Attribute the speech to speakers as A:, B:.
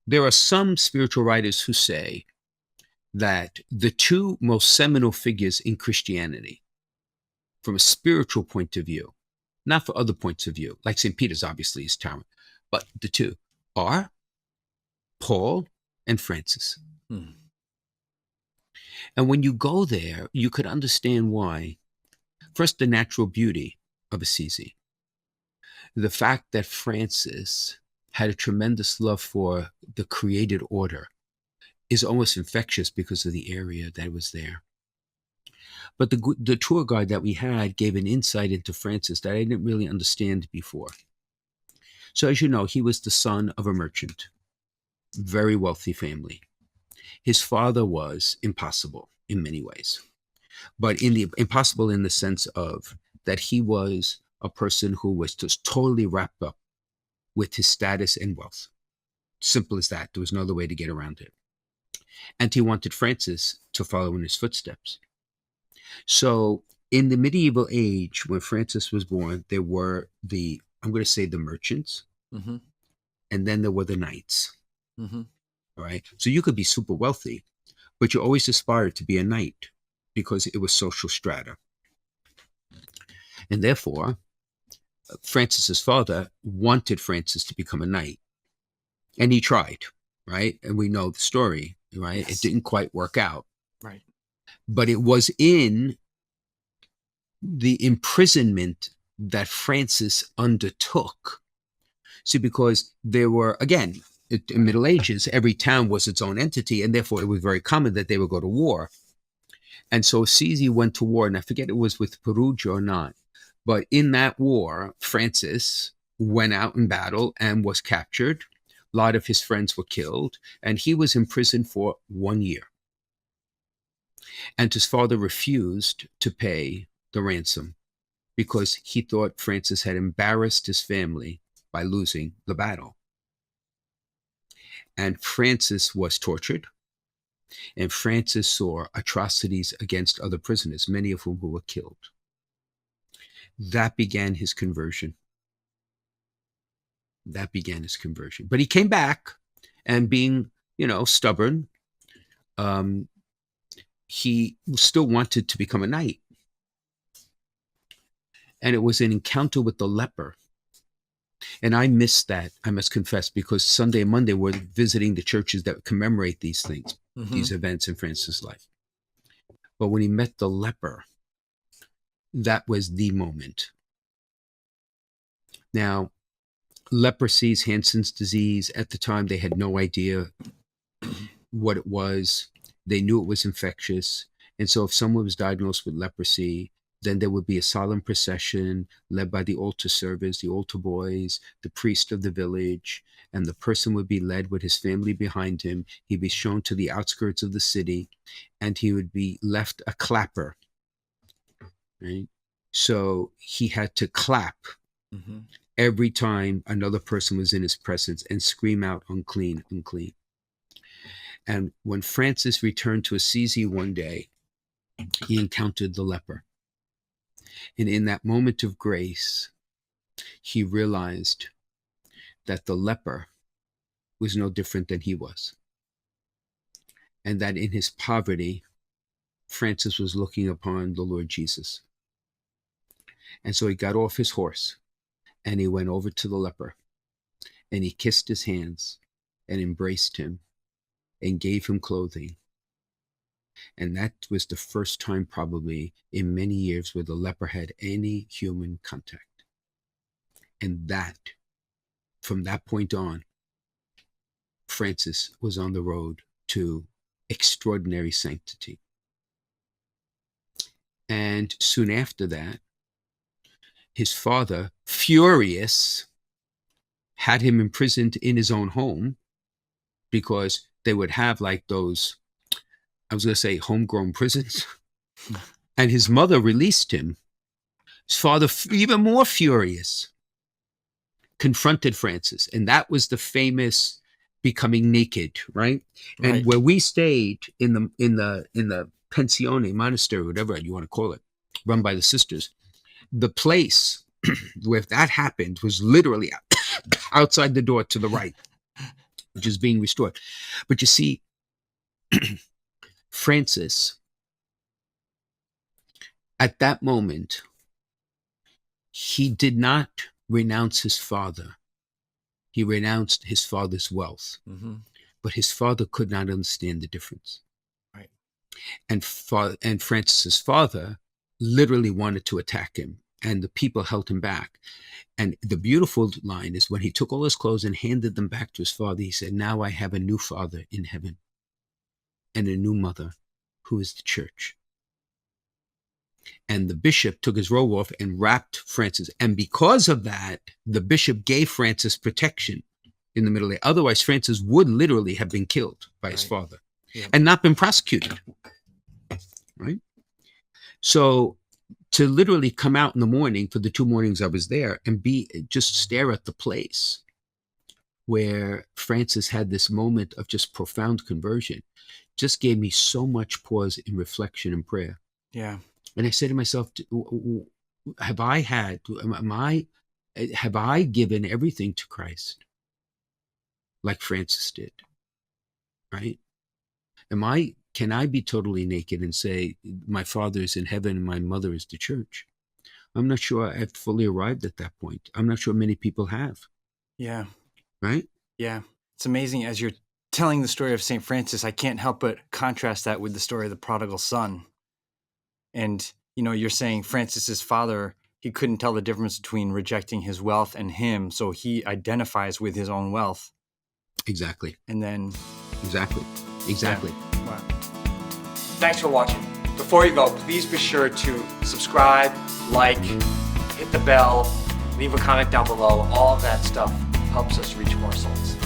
A: There are some spiritual writers who say that the two most seminal figures in Christianity, from a spiritual point of view, not for other points of view, like St. Peter's obviously is towering, but the two are Paul and Francis.
B: Hmm.
A: And when you go there, you could understand why. First, the natural beauty of Assisi. The fact that Francis had a tremendous love for the created order is almost infectious because of the area that was there. But the tour guide that we had gave an insight into Francis that I didn't really understand before. So as you know, he was the son of a merchant, very wealthy family. His father was impossible in many ways, but impossible in the sense of that he was a person who was just totally wrapped up with his status and wealth. Simple as that. There was no other way to get around it. And he wanted Francis to follow in his footsteps. So in the medieval age, when Francis was born, there were I'm going to say the merchants,
B: Mm-hmm.
A: and then there were the knights.
B: Mm-hmm.
A: All right. So you could be super wealthy, but you always aspired to be a knight because it was social strata. And therefore, Francis's father wanted Francis to become a knight. And he tried, right? And we know the story, right?
B: Yes.
A: It didn't quite work out.
B: Right.
A: But it was in the imprisonment that Francis undertook. See, because there were, again, in Middle Ages, every town was its own entity, and therefore it was very common that they would go to war. And so Assisi went to war, and I forget it was with Perugia or not. But in that war, Francis went out in battle and was captured. A lot of his friends were killed, and he was imprisoned for 1 year. And his father refused to pay the ransom because he thought Francis had embarrassed his family by losing the battle. And Francis was tortured, and Francis saw atrocities against other prisoners, many of whom were killed. That began his conversion. But he came back, and being, stubborn, he still wanted to become a knight. And it was an encounter with the leper. And I missed that, I must confess, because Sunday and Monday we're visiting the churches that commemorate these things,
B: Mm-hmm.
A: these events in Francis' life. But when he met the leper, that was the moment. Now, leprosy is Hansen's disease. At the time, they had no idea what it was. They knew it was infectious. And so if someone was diagnosed with leprosy, then there would be a solemn procession led by the altar servers, the altar boys, the priest of the village, and the person would be led with his family behind him. He'd be shown to the outskirts of the city, and he would be left a clapper, right? So he had to clap
B: Mm-hmm.
A: every time another person was in his presence and scream out, unclean, unclean. And when Francis returned to Assisi one day, he encountered the leper. And in that moment of grace, he realized that the leper was no different than he was. And that in his poverty, Francis was looking upon the Lord Jesus. And so he got off his horse and he went over to the leper and he kissed his hands and embraced him and gave him clothing. And that was the first time probably in many years where the leper had any human contact. And that, from that point on, Francis was on the road to extraordinary sanctity. And soon after that, his father, furious, had him imprisoned in his own home because they would have like those, I was going to say homegrown prisons. And his mother released him. His father, even more furious, confronted Francis. And that was the famous becoming naked, right? And
B: Right.
A: where we stayed in the pensione, monastery, whatever you want to call it, run by the sisters, the place where that happened was literally outside the door to the right. which is being restored. But you see, Francis, at that moment, he did not renounce his father. He renounced his father's wealth, but his father could not understand the difference.
B: Right.
A: And Francis's father literally wanted to attack him, and the people held him back. And the beautiful line is when he took all his clothes and handed them back to his father, he said, "Now I have a new father in heaven and a new mother, who is the church." And the bishop took his robe off and wrapped Francis. And because of that, the bishop gave Francis protection in the Middle Ages. Otherwise, Francis would literally have been killed by his father and not been prosecuted. Right? So to literally come out in the morning, for the 2 mornings I was there, and just stare at the place where Francis had this moment of just profound conversion, just gave me so much pause in reflection and prayer.
B: Yeah.
A: And I said to myself, have I given everything to Christ like Francis did? Right? Can I be totally naked and say, my father is in heaven and my mother is the church? I'm not sure I've fully arrived at that point. I'm not sure many people have.
B: Yeah.
A: Right?
B: Yeah. It's amazing. As you're telling the story of St. Francis, I can't help but contrast that with the story of the prodigal son. And, you're saying Francis's father, he couldn't tell the difference between rejecting his wealth and him. So he identifies with his own wealth.
A: Exactly.
B: And then.
A: Exactly.
B: Yeah. Wow. Thanks for watching. Before you go, please be sure to subscribe, like, hit the bell, leave a comment down below. All of that stuff helps us reach more souls.